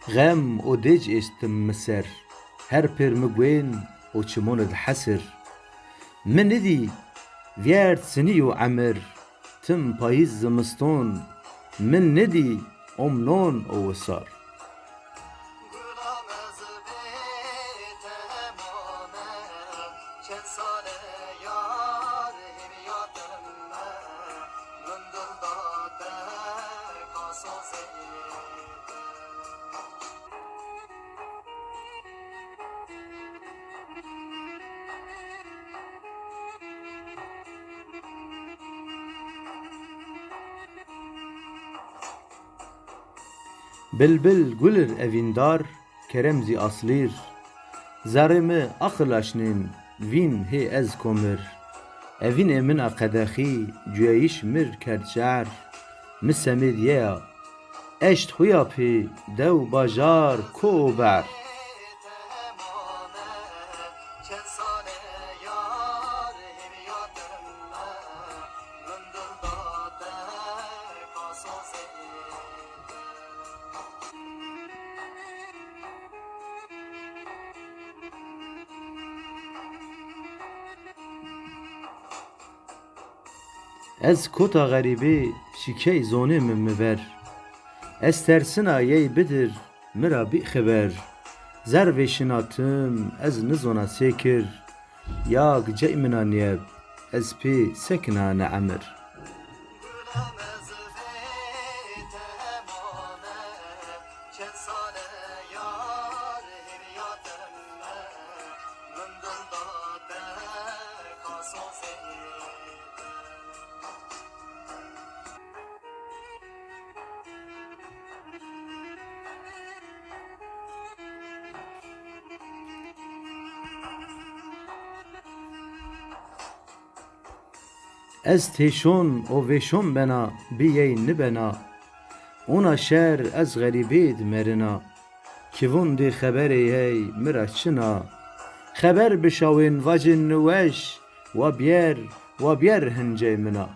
غم و دج استم مسر هر پر مگوین و چمون حسر من ندی ویرد سنی و عمر تم پاییز زمستون من ندی امنون و وسار بلبل گلر اویندار کرمزی اصلیر زرمه اخل اشنین وین هی از کمر اوین من قدخی جویش مر کرد شعر مسمید یا اشت خویا پی دو باجار کو بر از کتا غریبه شیکی زونه ممور از ترسنا یی بدر مرا بی خبر زر وشناتم از نزونا سکر یاگ جای منا نیب از پی سکنا نعمر از تیشون و ویشون بنا بیای نبنا اونا شهر از غریبید مرنا کیون دی خبری هی مرا چنا خبر بشوین واجن نوش و بیر هنجی منا